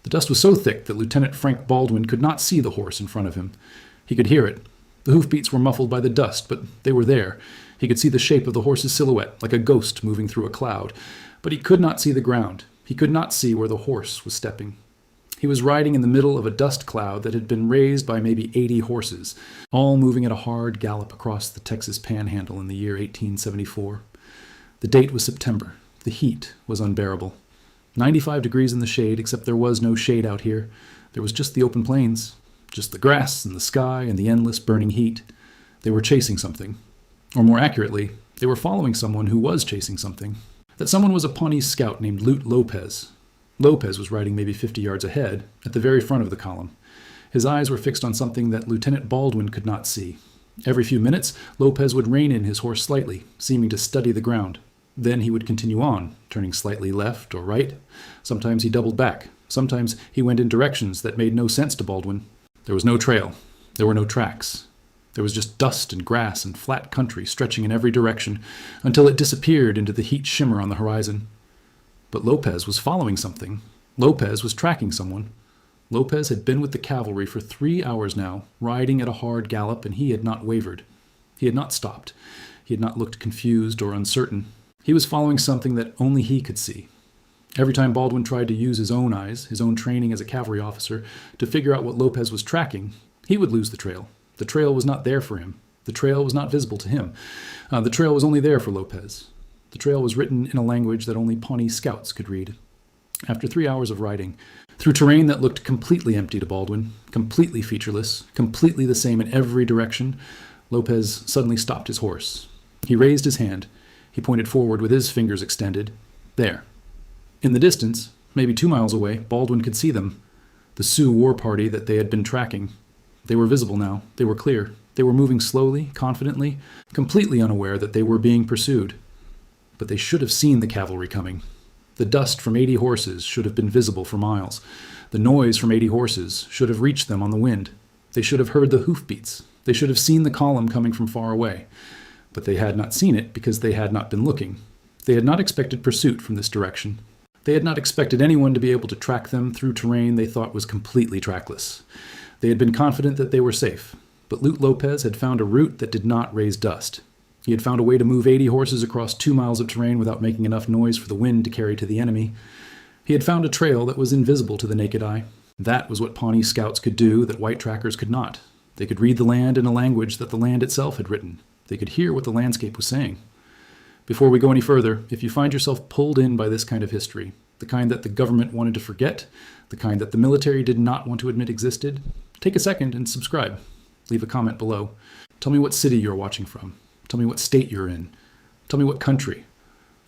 The dust was so thick that Lieutenant Frank Baldwin could not see the horse in front of him. He could hear it. The hoofbeats were muffled by the dust, but they were there. He could see the shape of the horse's silhouette, like a ghost moving through a cloud. But he could not see the ground. He could not see where the horse was stepping. He was riding in the middle of a dust cloud that had been raised by maybe 80 horses, all moving at a hard gallop across the Texas Panhandle in the year 1874. The date was September. The heat was unbearable. 95 degrees in the shade, except there was no shade out here. There was just the open plains, just the grass and the sky and the endless burning heat. They were chasing something. Or more accurately, they were following someone who was chasing something. That someone was a Pawnee scout named Lute Lopez. Lopez was riding maybe 50 yards ahead, at the very front of the column. His eyes were fixed on something that Lieutenant Baldwin could not see. Every few minutes, Lopez would rein in his horse slightly, seeming to study the ground. Then he would continue on, turning slightly left or right. Sometimes he doubled back. Sometimes he went in directions that made no sense to Baldwin. There was no trail. There were no tracks. There was just dust and grass and flat country stretching in every direction until it disappeared into the heat shimmer on the horizon. But Lopez was following something. Lopez was tracking someone. Lopez had been with the cavalry for 3 hours now, riding at a hard gallop, and he had not wavered. He had not stopped. He had not looked confused or uncertain. He was following something that only he could see. Every time Baldwin tried to use his own eyes, his own training as a cavalry officer, to figure out what Lopez was tracking, he would lose the trail. The trail was not there for him. The trail was not visible to him. The trail was only there for Lopez. The trail was written in a language that only Pawnee scouts could read. After 3 hours of riding, through terrain that looked completely empty to Baldwin, completely featureless, completely the same in every direction, Lopez suddenly stopped his horse. He raised his hand. He pointed forward with his fingers extended. There. In the distance, maybe 2 miles away, Baldwin could see them. The Sioux war party that they had been tracking. They were visible now. They were clear. They were moving slowly, confidently, completely unaware that they were being pursued. But they should have seen the cavalry coming. The dust from 80 horses should have been visible for miles. The noise from 80 horses should have reached them on the wind. They should have heard the hoofbeats. They should have seen the column coming from far away. But they had not seen it because they had not been looking. They had not expected pursuit from this direction. They had not expected anyone to be able to track them through terrain they thought was completely trackless. They had been confident that they were safe, but Lute Lopez had found a route that did not raise dust. He had found a way to move 80 horses across 2 miles of terrain without making enough noise for the wind to carry to the enemy. He had found a trail that was invisible to the naked eye. That was what Pawnee scouts could do that white trackers could not. They could read the land in a language that the land itself had written. They could hear what the landscape was saying. Before we go any further, if you find yourself pulled in by this kind of history, the kind that the government wanted to forget, the kind that the military did not want to admit existed, take a second and subscribe. Leave a comment below. Tell me what city you're watching from. Tell me what state you're in. Tell me what country.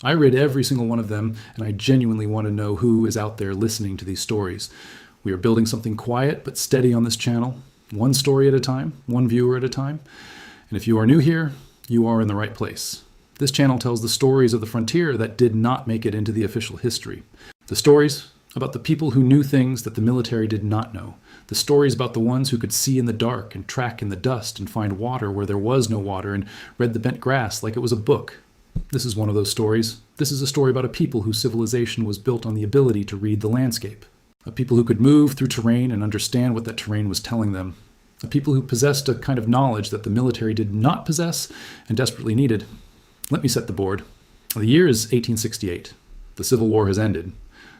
I read every single one of them, and I genuinely want to know who is out there listening to these stories. We are building something quiet but steady on this channel, one story at a time, one viewer at a time. And if you are new here, you are in the right place. This channel tells the stories of the frontier that did not make it into the official history. The stories about the people who knew things that the military did not know. The stories about the ones who could see in the dark and track in the dust and find water where there was no water and read the bent grass like it was a book. This is one of those stories. This is a story about a people whose civilization was built on the ability to read the landscape. A people who could move through terrain and understand what that terrain was telling them. A people who possessed a kind of knowledge that the military did not possess and desperately needed. Let me set the board. The year is 1868. The Civil War has ended.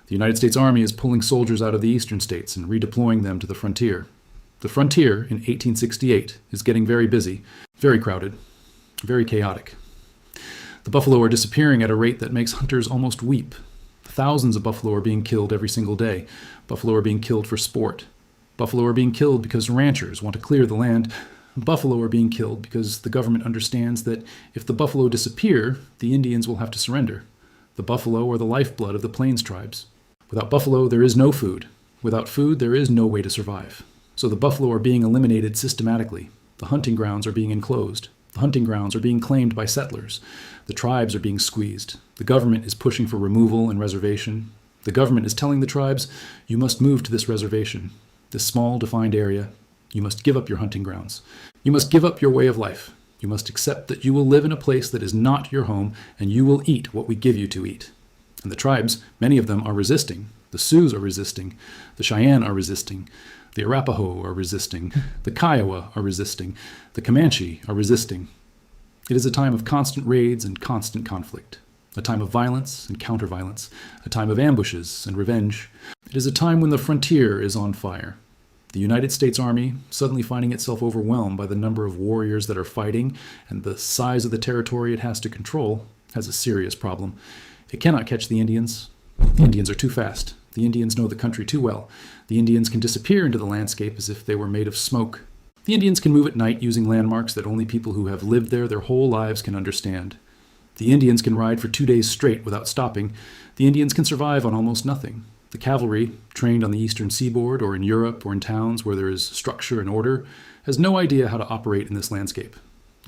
The United States Army is pulling soldiers out of the eastern states and redeploying them to the frontier. The frontier in 1868 is getting very busy, very crowded, very chaotic. The buffalo are disappearing at a rate that makes hunters almost weep. Thousands of buffalo are being killed every single day. Buffalo are being killed for sport. Buffalo are being killed because ranchers want to clear the land. Buffalo are being killed because the government understands that if the buffalo disappear, the Indians will have to surrender. The buffalo are the lifeblood of the Plains tribes. Without buffalo, there is no food. Without food, there is no way to survive. So the buffalo are being eliminated systematically. The hunting grounds are being enclosed. The hunting grounds are being claimed by settlers. The tribes are being squeezed. The government is pushing for removal and reservation. The government is telling the tribes, you must move to this reservation, this small defined area. You must give up your hunting grounds. You must give up your way of life. You must accept that you will live in a place that is not your home, and you will eat what we give you to eat. And the tribes, many of them, are resisting. The Sioux are resisting. The Cheyenne are resisting. The Arapaho are resisting. The Kiowa are resisting. The Comanche are resisting. It is a time of constant raids and constant conflict. A time of violence and counter-violence. A time of ambushes and revenge. It is a time when the frontier is on fire. The United States Army, suddenly finding itself overwhelmed by the number of warriors that are fighting and the size of the territory it has to control, has a serious problem. It cannot catch the Indians. The Indians are too fast. The Indians know the country too well. The Indians can disappear into the landscape as if they were made of smoke. The Indians can move at night using landmarks that only people who have lived there their whole lives can understand. The Indians can ride for 2 days straight without stopping. The Indians can survive on almost nothing. The cavalry, trained on the eastern seaboard or in Europe or in towns where there is structure and order, has no idea how to operate in this landscape.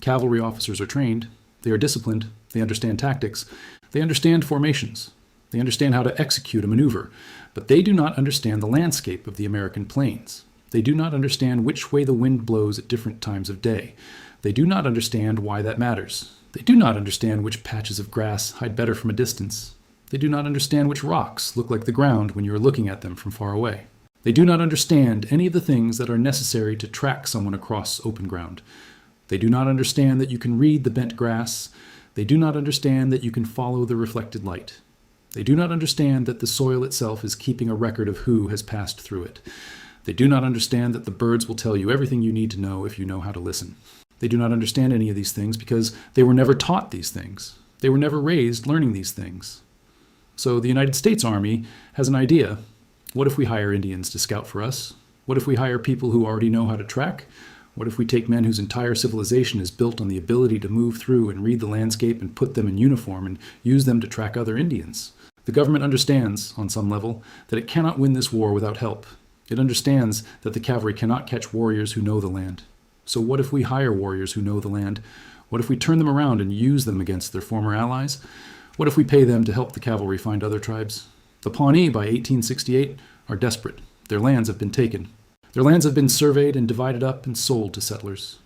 Cavalry officers are trained. They are disciplined. They understand tactics. They understand formations. They understand how to execute a maneuver. But they do not understand the landscape of the American plains. They do not understand which way the wind blows at different times of day. They do not understand why that matters. They do not understand which patches of grass hide better from a distance. They do not understand which rocks look like the ground when you are looking at them from far away. They do not understand any of the things that are necessary to track someone across open ground. They do not understand that you can read the bent grass. They do not understand that you can follow the reflected light. They do not understand that the soil itself is keeping a record of who has passed through it. They do not understand that the birds will tell you everything you need to know if you know how to listen. They do not understand any of these things because they were never taught these things. They were never raised learning these things. So the United States Army has an idea. What if we hire Indians to scout for us? What if we hire people who already know how to track? What if we take men whose entire civilization is built on the ability to move through and read the landscape and put them in uniform and use them to track other Indians? The government understands, on some level, that it cannot win this war without help. It understands that the cavalry cannot catch warriors who know the land. So what if we hire warriors who know the land? What if we turn them around and use them against their former allies? What if we pay them to help the cavalry find other tribes? The Pawnee, by 1868, are desperate. Their lands have been taken. Their lands have been surveyed and divided up and sold to settlers.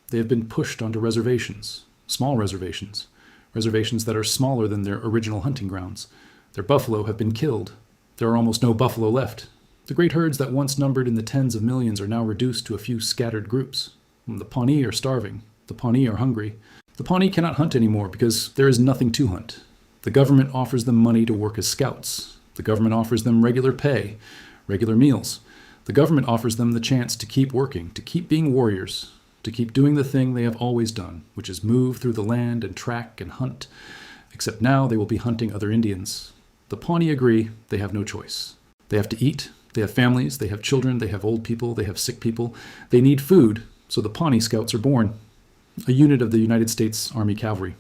They have been pushed onto reservations, small reservations, reservations that are smaller than their original hunting grounds. Their buffalo have been killed. There are almost no buffalo left. The great herds that once numbered in the tens of millions are now reduced to a few scattered groups. The Pawnee are starving. The Pawnee are hungry. The Pawnee cannot hunt anymore because there is nothing to hunt. The government offers them money to work as scouts. The government offers them regular pay, regular meals. The government offers them the chance to keep working, to keep being warriors, to keep doing the thing they have always done, which is move through the land and track and hunt. Except now they will be hunting other Indians. The Pawnee agree they have no choice. They have to eat. They have families. They have children. They have old people. They have sick people. They need food, so the Pawnee Scouts are born, a unit of the United States Army Cavalry.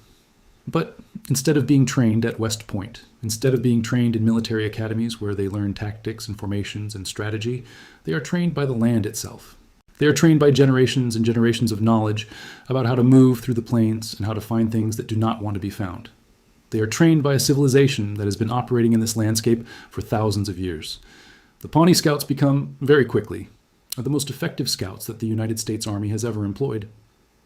But instead of being trained at West Point, instead of being trained in military academies where they learn tactics and formations and strategy, they are trained by the land itself. They are trained by generations and generations of knowledge about how to move through the plains and how to find things that do not want to be found. They are trained by a civilization that has been operating in this landscape for thousands of years. The Pawnee Scouts become, very quickly, the most effective scouts that the United States Army has ever employed.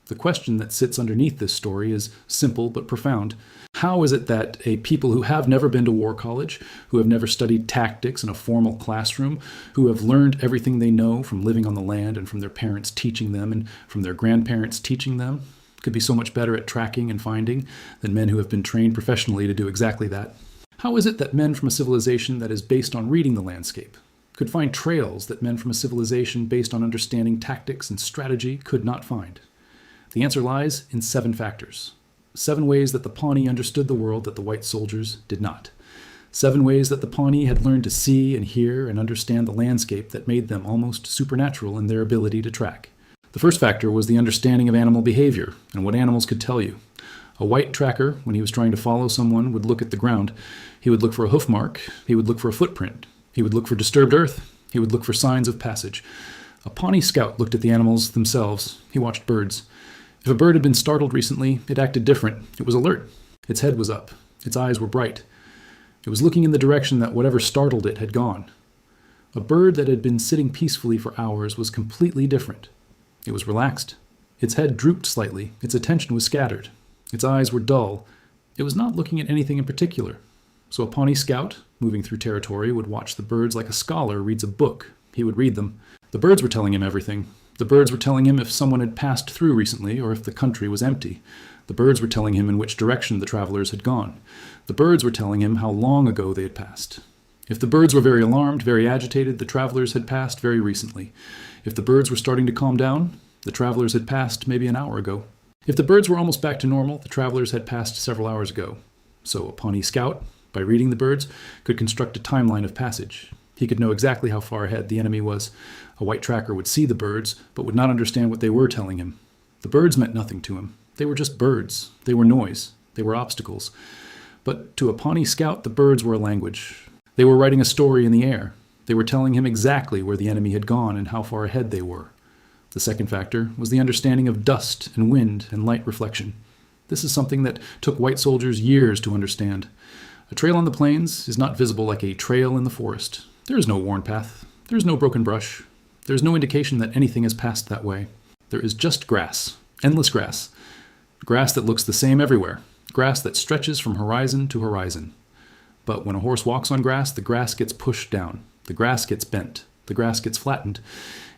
The question that sits underneath this story is simple but profound. How is it that a people who have never been to war college, who have never studied tactics in a formal classroom, who have learned everything they know from living on the land and from their parents teaching them and from their grandparents teaching them, could be so much better at tracking and finding than men who have been trained professionally to do exactly that? How is it that men from a civilization that is based on reading the landscape could find trails that men from a civilization based on understanding tactics and strategy could not find? The answer lies in 7 factors. 7 ways that the Pawnee understood the world that the white soldiers did not. 7 ways that the Pawnee had learned to see and hear and understand the landscape that made them almost supernatural in their ability to track. The first factor was the understanding of animal behavior and what animals could tell you. A white tracker, when he was trying to follow someone, would look at the ground. He would look for a hoof mark. He would look for a footprint. He would look for disturbed earth. He would look for signs of passage. A Pawnee scout looked at the animals themselves. He watched birds. If a bird had been startled recently, it acted different. It was alert. Its head was up. Its eyes were bright. It was looking in the direction that whatever startled it had gone. A bird that had been sitting peacefully for hours was completely different. It was relaxed. Its head drooped slightly. Its attention was scattered. Its eyes were dull. It was not looking at anything in particular. So a Pawnee scout, moving through territory, would watch the birds like a scholar reads a book. He would read them. The birds were telling him everything. The birds were telling him if someone had passed through recently or if the country was empty. The birds were telling him in which direction the travelers had gone. The birds were telling him how long ago they had passed. If the birds were very alarmed, very agitated, the travelers had passed very recently. If the birds were starting to calm down, the travelers had passed maybe an hour ago. If the birds were almost back to normal, the travelers had passed several hours ago. So a Pawnee scout, by reading the birds, could construct a timeline of passage. He could know exactly how far ahead the enemy was. A white tracker would see the birds, but would not understand what they were telling him. The birds meant nothing to him. They were just birds. They were noise. They were obstacles. But to a Pawnee scout, the birds were a language. They were writing a story in the air. They were telling him exactly where the enemy had gone and how far ahead they were. The second factor was the understanding of dust and wind and light reflection. This is something that took white soldiers years to understand. A trail on the plains is not visible like a trail in the forest. There is no worn path. There is no broken brush. There is no indication that anything has passed that way. There is just grass, endless grass. Grass that looks the same everywhere. Grass that stretches from horizon to horizon. But when a horse walks on grass, the grass gets pushed down. The grass gets bent. The grass gets flattened.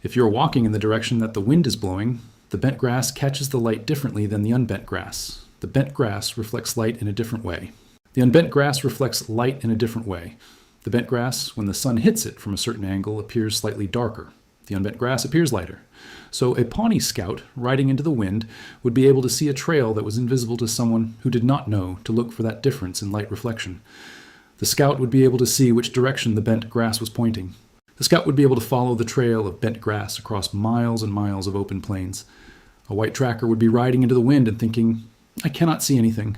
If you're walking in the direction that the wind is blowing, the bent grass catches the light differently than the unbent grass. The bent grass reflects light in a different way. The unbent grass reflects light in a different way. The bent grass, when the sun hits it from a certain angle, appears slightly darker. The unbent grass appears lighter. So a Pawnee scout, riding into the wind, would be able to see a trail that was invisible to someone who did not know to look for that difference in light reflection. The scout would be able to see which direction the bent grass was pointing. The scout would be able to follow the trail of bent grass across miles and miles of open plains. A white tracker would be riding into the wind and thinking, I cannot see anything.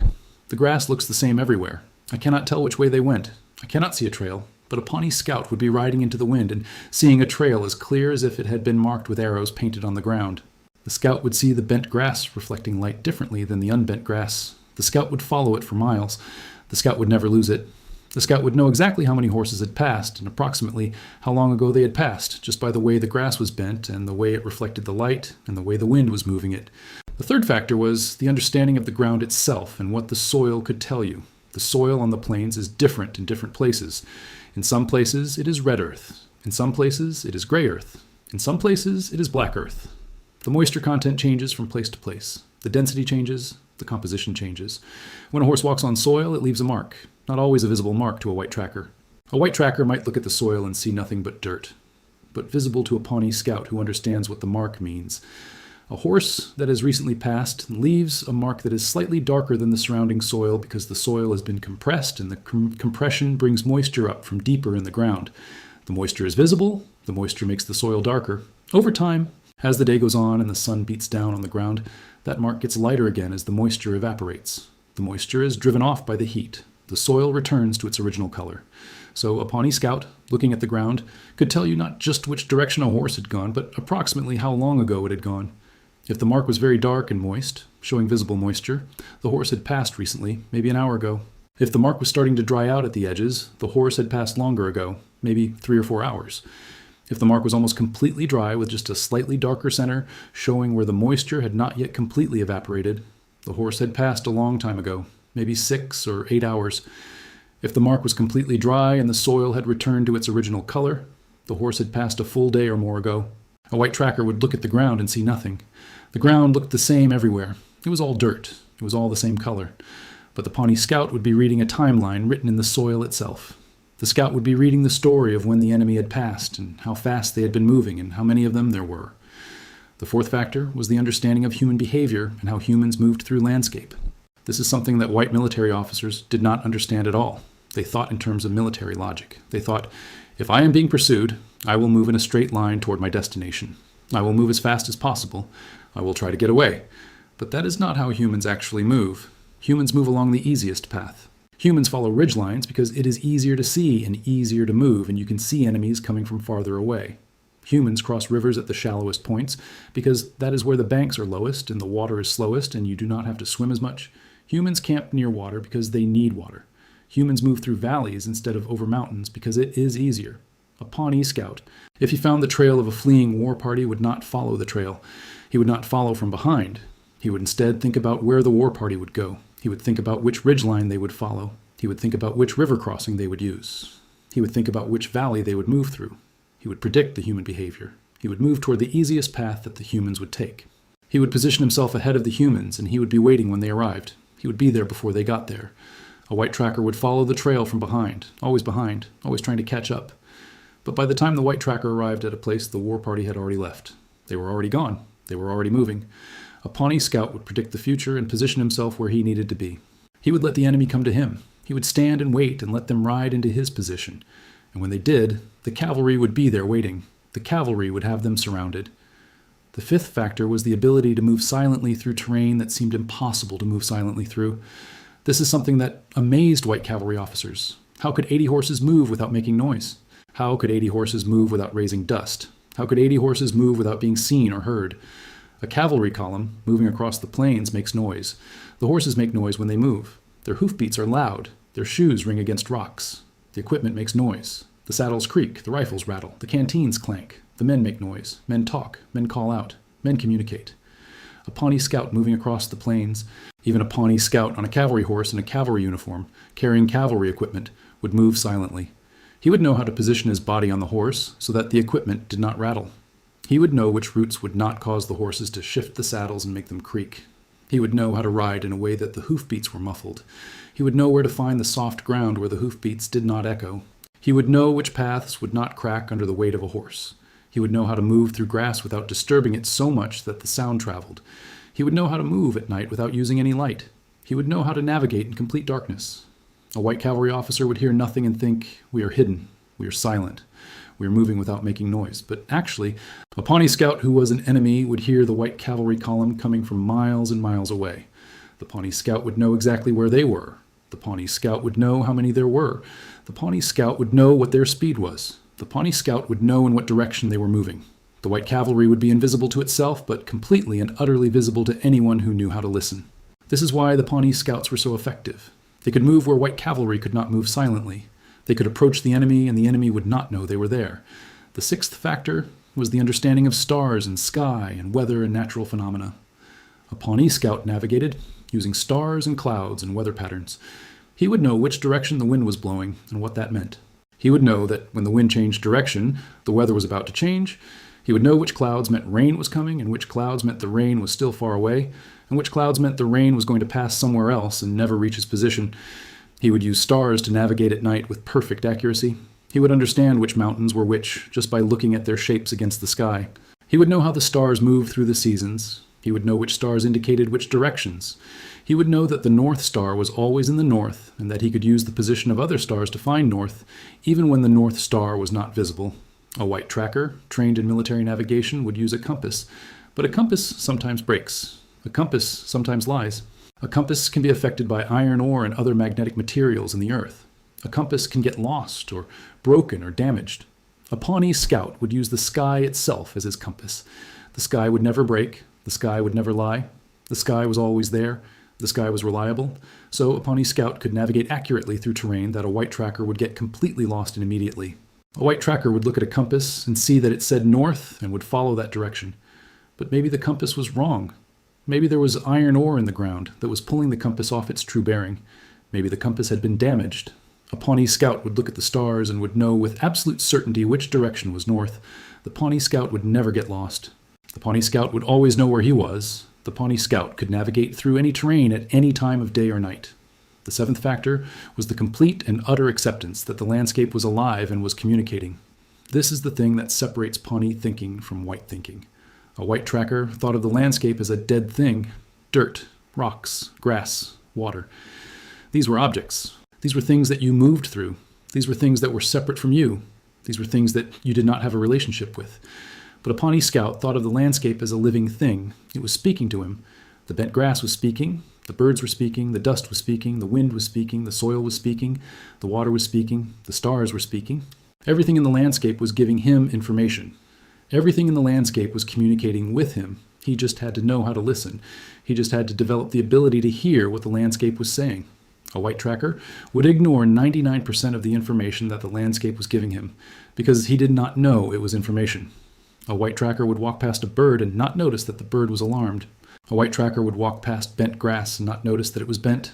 The grass looks the same everywhere. I cannot tell which way they went. I cannot see a trail. But a Pawnee scout would be riding into the wind and seeing a trail as clear as if it had been marked with arrows painted on the ground. The scout would see the bent grass reflecting light differently than the unbent grass. The scout would follow it for miles. The scout would never lose it. The scout would know exactly how many horses had passed and approximately how long ago they had passed, just by the way the grass was bent and the way it reflected the light and the way the wind was moving it. The third factor was the understanding of the ground itself and what the soil could tell you. The soil on the plains is different in different places. In some places, it is red earth. In some places, it is gray earth. In some places, it is black earth. The moisture content changes from place to place. The density changes. The composition changes. When a horse walks on soil, it leaves a mark. Not always a visible mark to a white tracker. A white tracker might look at the soil and see nothing but dirt, but visible to a Pawnee scout who understands what the mark means. A horse that has recently passed leaves a mark that is slightly darker than the surrounding soil because the soil has been compressed and the compression brings moisture up from deeper in the ground. The moisture is visible. The moisture makes the soil darker. Over time, as the day goes on and the sun beats down on the ground, that mark gets lighter again as the moisture evaporates. The moisture is driven off by the heat. The soil returns to its original color. So a Pawnee scout, looking at the ground, could tell you not just which direction a horse had gone, but approximately how long ago it had gone. If the mark was very dark and moist, showing visible moisture, the horse had passed recently, maybe an hour ago. If the mark was starting to dry out at the edges, the horse had passed longer ago, maybe 3 or 4 hours. If the mark was almost completely dry with just a slightly darker center, showing where the moisture had not yet completely evaporated, the horse had passed a long time ago, maybe 6 or 8 hours. If the mark was completely dry and the soil had returned to its original color, the horse had passed a full day or more ago. A white tracker would look at the ground and see nothing. The ground looked the same everywhere. It was all dirt. It was all the same color. But the Pawnee scout would be reading a timeline written in the soil itself. The scout would be reading the story of when the enemy had passed and how fast they had been moving and how many of them there were. The fourth factor was the understanding of human behavior and how humans moved through landscape. This is something that white military officers did not understand at all. They thought in terms of military logic. They thought, if I am being pursued, I will move in a straight line toward my destination. I will move as fast as possible. I will try to get away. But that is not how humans actually move. Humans move along the easiest path. Humans follow ridge lines because it is easier to see and easier to move, and you can see enemies coming from farther away. Humans cross rivers at the shallowest points because that is where the banks are lowest and the water is slowest and you do not have to swim as much. Humans camp near water because they need water. Humans move through valleys instead of over mountains because it is easier. A Pawnee scout, if he found the trail of a fleeing war party, would not follow the trail. He would not follow from behind. He would instead think about where the war party would go. He would think about which ridgeline they would follow. He would think about which river crossing they would use. He would think about which valley they would move through. He would predict the human behavior. He would move toward the easiest path that the humans would take. He would position himself ahead of the humans, and he would be waiting when they arrived. He would be there before they got there. A white tracker would follow the trail from behind, always trying to catch up. But by the time the white tracker arrived at a place, the war party had already left. They were already gone. They were already moving. A Pawnee scout would predict the future and position himself where he needed to be. He would let the enemy come to him. He would stand and wait and let them ride into his position. And when they did, the cavalry would be there waiting. The cavalry would have them surrounded. The fifth factor was the ability to move silently through terrain that seemed impossible to move silently through. This is something that amazed white cavalry officers. How could 80 horses move without making noise? How could 80 horses move without raising dust? How could 80 horses move without being seen or heard? A cavalry column, moving across the plains, makes noise. The horses make noise when they move. Their hoofbeats are loud. Their shoes ring against rocks. The equipment makes noise. The saddles creak. The rifles rattle. The canteens clank. The men make noise. Men talk. Men call out. Men communicate. A Pawnee scout moving across the plains, even a Pawnee scout on a cavalry horse in a cavalry uniform, carrying cavalry equipment, would move silently. He would know how to position his body on the horse so that the equipment did not rattle. He would know which routes would not cause the horses to shift the saddles and make them creak. He would know how to ride in a way that the hoofbeats were muffled. He would know where to find the soft ground where the hoofbeats did not echo. He would know which paths would not crack under the weight of a horse. He would know how to move through grass without disturbing it so much that the sound traveled. He would know how to move at night without using any light. He would know how to navigate in complete darkness. A white cavalry officer would hear nothing and think, "We are hidden. We are silent. We are moving without making noise." But actually, a Pawnee scout who was an enemy would hear the white cavalry column coming from miles and miles away. The Pawnee scout would know exactly where they were. The Pawnee scout would know how many there were. The Pawnee scout would know what their speed was. The Pawnee scout would know in what direction they were moving. The white cavalry would be invisible to itself, but completely and utterly visible to anyone who knew how to listen. This is why the Pawnee scouts were so effective. They could move where white cavalry could not move silently. They could approach the enemy, and the enemy would not know they were there. The sixth factor was the understanding of stars and sky and weather and natural phenomena. A Pawnee scout navigated using stars and clouds and weather patterns. He would know which direction the wind was blowing and what that meant. He would know that when the wind changed direction, the weather was about to change. He would know which clouds meant rain was coming and which clouds meant the rain was still far away, and which clouds meant the rain was going to pass somewhere else and never reach his position. He would use stars to navigate at night with perfect accuracy. He would understand which mountains were which just by looking at their shapes against the sky. He would know how the stars moved through the seasons. He would know which stars indicated which directions. He would know that the North Star was always in the north, and that he could use the position of other stars to find north, even when the North Star was not visible. A white tracker, trained in military navigation, would use a compass, but a compass sometimes breaks. A compass sometimes lies. A compass can be affected by iron ore and other magnetic materials in the earth. A compass can get lost or broken or damaged. A Pawnee scout would use the sky itself as his compass. The sky would never break. The sky would never lie. The sky was always there. The sky was reliable. So a Pawnee scout could navigate accurately through terrain that a white tracker would get completely lost in immediately. A white tracker would look at a compass and see that it said north and would follow that direction. But maybe the compass was wrong. Maybe there was iron ore in the ground that was pulling the compass off its true bearing. Maybe the compass had been damaged. A Pawnee scout would look at the stars and would know with absolute certainty which direction was north. The Pawnee scout would never get lost. The Pawnee scout would always know where he was. The Pawnee scout could navigate through any terrain at any time of day or night. The seventh factor was the complete and utter acceptance that the landscape was alive and was communicating. This is the thing that separates Pawnee thinking from white thinking. A white tracker thought of the landscape as a dead thing: dirt, rocks, grass, water. These were objects. These were things that you moved through. These were things that were separate from you. These were things that you did not have a relationship with. But a Pawnee scout thought of the landscape as a living thing. It was speaking to him. The bent grass was speaking. The birds were speaking. The dust was speaking. The wind was speaking. The soil was speaking. The water was speaking. The stars were speaking. Everything in the landscape was giving him information. Everything in the landscape was communicating with him. He just had to know how to listen. He just had to develop the ability to hear what the landscape was saying. A white tracker would ignore 99% of the information that the landscape was giving him because he did not know it was information. A white tracker would walk past a bird and not notice that the bird was alarmed. A white tracker would walk past bent grass and not notice that it was bent.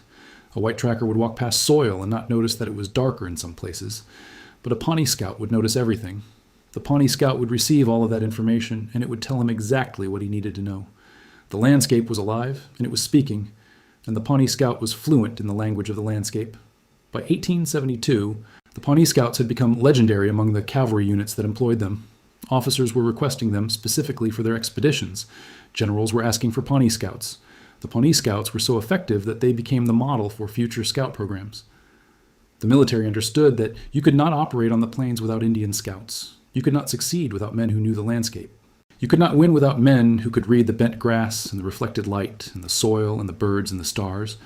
A white tracker would walk past soil and not notice that it was darker in some places. But a Pawnee scout would notice everything. The Pawnee scout would receive all of that information, and it would tell him exactly what he needed to know. The landscape was alive, and it was speaking, and the Pawnee scout was fluent in the language of the landscape. By 1872, the Pawnee scouts had become legendary among the cavalry units that employed them. Officers were requesting them specifically for their expeditions. Generals were asking for Pawnee scouts. The Pawnee scouts were so effective that they became the model for future scout programs. The military understood that you could not operate on the plains without Indian scouts. You could not succeed without men who knew the landscape. You could not win without men who could read the bent grass and the reflected light and the soil and the birds and the stars.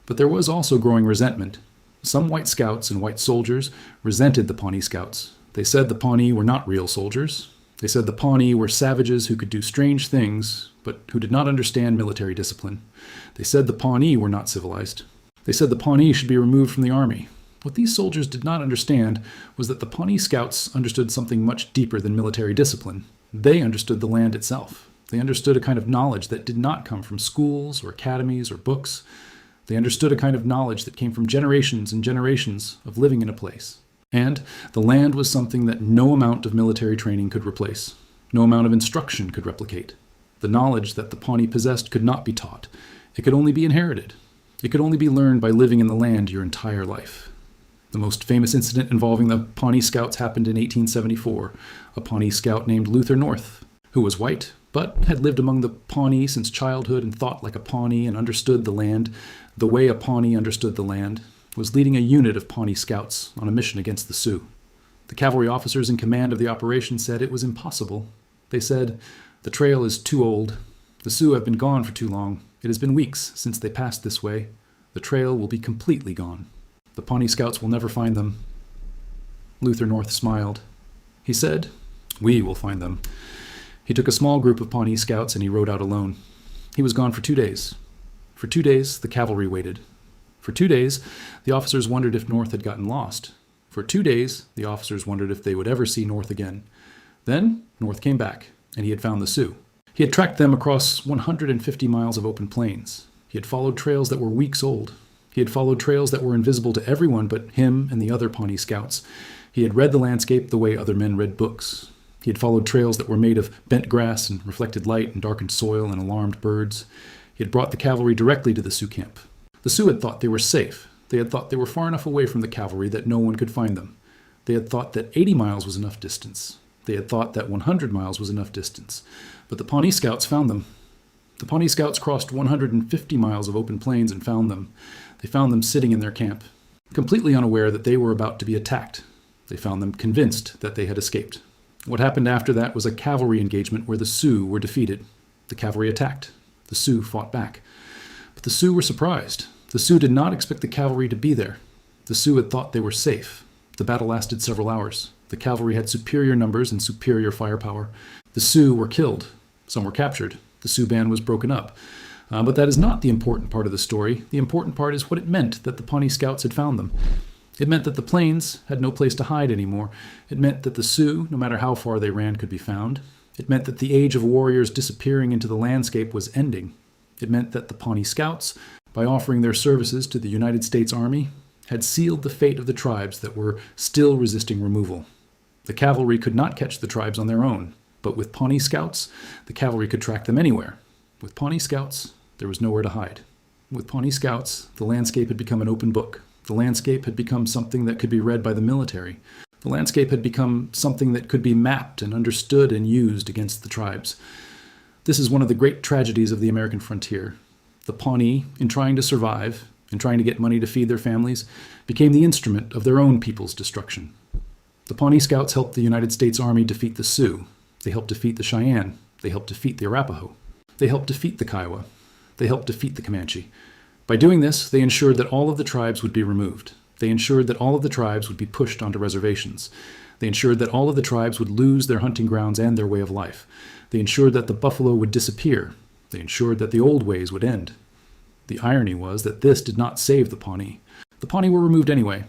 But there was also growing resentment. Some white scouts and white soldiers resented the Pawnee scouts. They said the Pawnee were not real soldiers. They said the Pawnee were savages who could do strange things, but who did not understand military discipline. They said the Pawnee were not civilized. They said the Pawnee should be removed from the army. What these soldiers did not understand was that the Pawnee scouts understood something much deeper than military discipline. They understood the land itself. They understood a kind of knowledge that did not come from schools or academies or books. They understood a kind of knowledge that came from generations and generations of living in a place. And the land was something that no amount of military training could replace. No amount of instruction could replicate. The knowledge that the Pawnee possessed could not be taught. It could only be inherited. It could only be learned by living in the land your entire life. The most famous incident involving the Pawnee Scouts happened in 1874. A Pawnee Scout named Luther North, who was white, but had lived among the Pawnee since childhood and thought like a Pawnee and understood the land the way a Pawnee understood the land, was leading a unit of Pawnee Scouts on a mission against the Sioux. The cavalry officers in command of the operation said it was impossible. They said, "The trail is too old. The Sioux have been gone for too long. It has been weeks since they passed this way. The trail will be completely gone. The Pawnee Scouts will never find them." Luther North smiled. He said, "We will find them." He took a small group of Pawnee Scouts and he rode out alone. He was gone for 2 days. For 2 days, the cavalry waited. For 2 days, the officers wondered if North had gotten lost. For 2 days, the officers wondered if they would ever see North again. Then, North came back, and he had found the Sioux. He had tracked them across 150 miles of open plains. He had followed trails that were weeks old. He had followed trails that were invisible to everyone but him and the other Pawnee Scouts. He had read the landscape the way other men read books. He had followed trails that were made of bent grass and reflected light and darkened soil and alarmed birds. He had brought the cavalry directly to the Sioux camp. The Sioux had thought they were safe. They had thought they were far enough away from the cavalry that no one could find them. They had thought that 80 miles was enough distance. They had thought that 100 miles was enough distance. But the Pawnee Scouts found them. The Pawnee Scouts crossed 150 miles of open plains and found them. They found them sitting in their camp, completely unaware that they were about to be attacked. They found them convinced that they had escaped. What happened after that was a cavalry engagement where the Sioux were defeated. The cavalry attacked. The Sioux fought back. But the Sioux were surprised. The Sioux did not expect the cavalry to be there. The Sioux had thought they were safe. The battle lasted several hours. The cavalry had superior numbers and superior firepower. The Sioux were killed. Some were captured. The Sioux band was broken up. But that is not the important part of the story. The important part is what it meant that the Pawnee Scouts had found them. It meant that the plains had no place to hide anymore. It meant that the Sioux, no matter how far they ran, could be found. It meant that the age of warriors disappearing into the landscape was ending. It meant that the Pawnee Scouts, by offering their services to the United States Army, had sealed the fate of the tribes that were still resisting removal. The cavalry could not catch the tribes on their own, but with Pawnee Scouts, the cavalry could track them anywhere. With Pawnee Scouts, there was nowhere to hide. With Pawnee Scouts, the landscape had become an open book. The landscape had become something that could be read by the military. The landscape had become something that could be mapped and understood and used against the tribes. This is one of the great tragedies of the American frontier. The Pawnee, in trying to survive, in trying to get money to feed their families, became the instrument of their own people's destruction. The Pawnee Scouts helped the United States Army defeat the Sioux. They helped defeat the Cheyenne. They helped defeat the Arapaho. They helped defeat the Kiowa. They helped defeat the Comanche. By doing this, they ensured that all of the tribes would be removed. They ensured that all of the tribes would be pushed onto reservations. They ensured that all of the tribes would lose their hunting grounds and their way of life. They ensured that the buffalo would disappear. They ensured that the old ways would end. The irony was that this did not save the Pawnee. The Pawnee were removed anyway.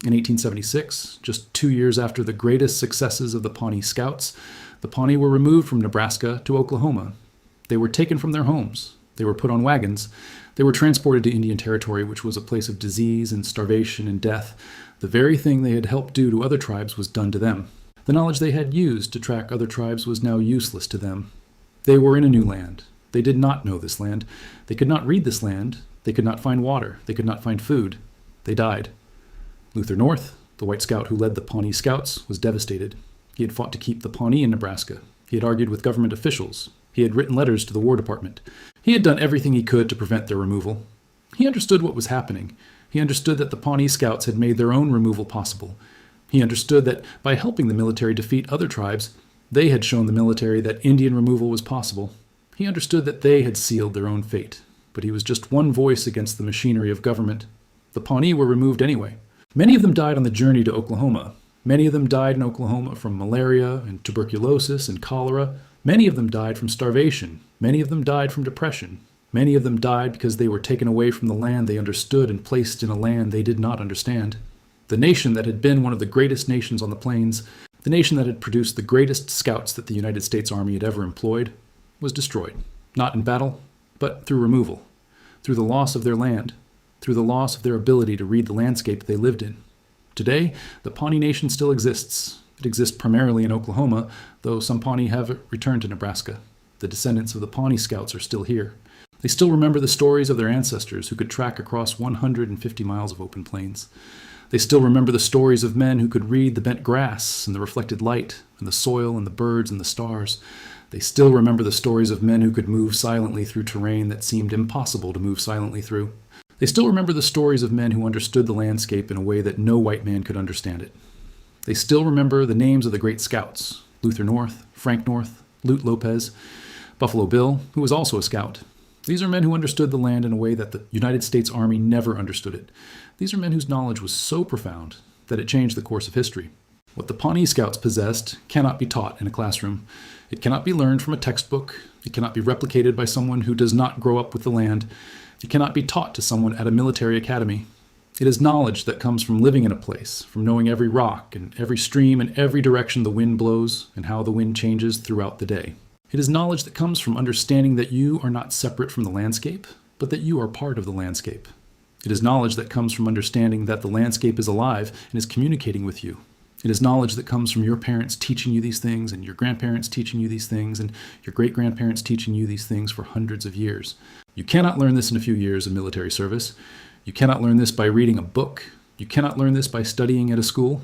In 1876, just 2 years after the greatest successes of the Pawnee Scouts, the Pawnee were removed from Nebraska to Oklahoma. They were taken from their homes. They were put on wagons. They were transported to Indian Territory, which was a place of disease and starvation and death. The very thing they had helped do to other tribes was done to them. The knowledge they had used to track other tribes was now useless to them. They were in a new land. They did not know this land. They could not read this land. They could not find water. They could not find food. They died. Luther North, the White Scout who led the Pawnee Scouts, was devastated. He had fought to keep the Pawnee in Nebraska. He had argued with government officials. He had written letters to the War Department. He had done everything he could to prevent their removal. He understood what was happening. He understood that the Pawnee Scouts had made their own removal possible. He understood that by helping the military defeat other tribes, they had shown the military that Indian removal was possible. He understood that they had sealed their own fate. But he was just one voice against the machinery of government. The Pawnee were removed anyway. Many of them died on the journey to Oklahoma. Many of them died in Oklahoma from malaria and tuberculosis and cholera. Many of them died from starvation. Many of them died from depression. Many of them died because they were taken away from the land they understood and placed in a land they did not understand. The nation that had been one of the greatest nations on the plains, the nation that had produced the greatest scouts that the United States Army had ever employed, was destroyed. Not in battle, but through removal. Through the loss of their land. Through the loss of their ability to read the landscape they lived in. Today, the Pawnee Nation still exists. It exists primarily in Oklahoma, though some Pawnee have returned to Nebraska. The descendants of the Pawnee Scouts are still here. They still remember the stories of their ancestors who could track across 150 miles of open plains. They still remember the stories of men who could read the bent grass and the reflected light and the soil and the birds and the stars. They still remember the stories of men who could move silently through terrain that seemed impossible to move silently through. They still remember the stories of men who understood the landscape in a way that no white man could understand it. They still remember the names of the great scouts, Luther North, Frank North, Lute Lopez, Buffalo Bill, who was also a scout. These are men who understood the land in a way that the United States Army never understood it. These are men whose knowledge was so profound that it changed the course of history. What the Pawnee Scouts possessed cannot be taught in a classroom. It cannot be learned from a textbook. It cannot be replicated by someone who does not grow up with the land. It cannot be taught to someone at a military academy. It is knowledge that comes from living in a place, from knowing every rock and every stream and every direction the wind blows and how the wind changes throughout the day. It is knowledge that comes from understanding that you are not separate from the landscape, but that you are part of the landscape. It is knowledge that comes from understanding that the landscape is alive and is communicating with you. It is knowledge that comes from your parents teaching you these things and your grandparents teaching you these things and your great-grandparents teaching you these things for hundreds of years. You cannot learn this in a few years of military service. You cannot learn this by reading a book. You cannot learn this by studying at a school.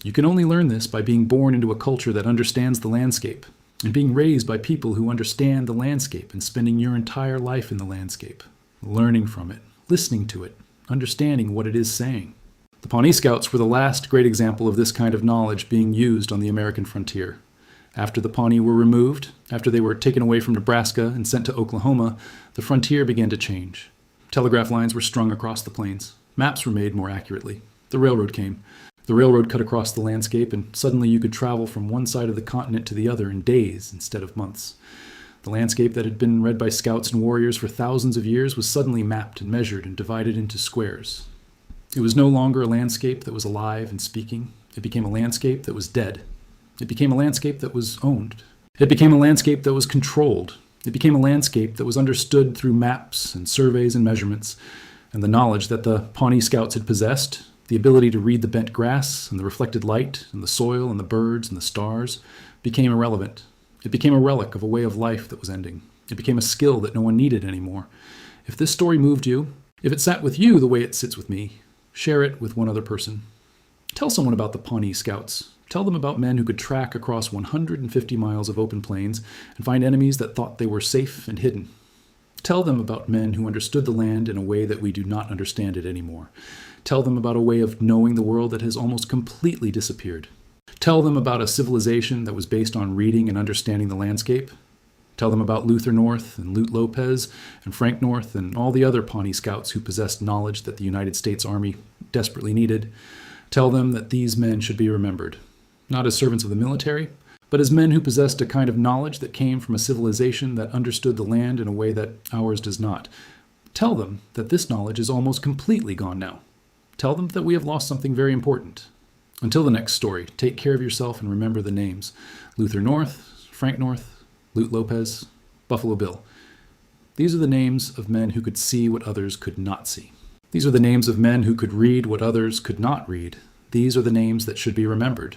You can only learn this by being born into a culture that understands the landscape and being raised by people who understand the landscape and spending your entire life in the landscape, learning from it, listening to it, understanding what it is saying. The Pawnee Scouts were the last great example of this kind of knowledge being used on the American frontier. After the Pawnee were removed, after they were taken away from Nebraska and sent to Oklahoma, the frontier began to change. Telegraph lines were strung across the plains. Maps were made more accurately. The railroad came. The railroad cut across the landscape, and suddenly you could travel from one side of the continent to the other in days instead of months. The landscape that had been read by scouts and warriors for thousands of years was suddenly mapped and measured and divided into squares. It was no longer a landscape that was alive and speaking. It became a landscape that was dead. It became a landscape that was owned. It became a landscape that was controlled. It became a landscape that was understood through maps and surveys and measurements, and the knowledge that the Pawnee Scouts had possessed, the ability to read the bent grass and the reflected light and the soil and the birds and the stars, became irrelevant. It became a relic of a way of life that was ending. It became a skill that no one needed anymore. If this story moved you, if it sat with you the way it sits with me, share it with one other person. Tell someone about the Pawnee Scouts. Tell them about men who could track across 150 miles of open plains and find enemies that thought they were safe and hidden. Tell them about men who understood the land in a way that we do not understand it anymore. Tell them about a way of knowing the world that has almost completely disappeared. Tell them about a civilization that was based on reading and understanding the landscape. Tell them about Luther North and Lute Lopez and Frank North and all the other Pawnee Scouts who possessed knowledge that the United States Army desperately needed. Tell them that these men should be remembered, not as servants of the military, but as men who possessed a kind of knowledge that came from a civilization that understood the land in a way that ours does not. Tell them that this knowledge is almost completely gone now. Tell them that we have lost something very important. Until the next story, take care of yourself and remember the names: Luther North, Frank North, Lute Lopez, Buffalo Bill. These are the names of men who could see what others could not see. These are the names of men who could read what others could not read. These are the names that should be remembered.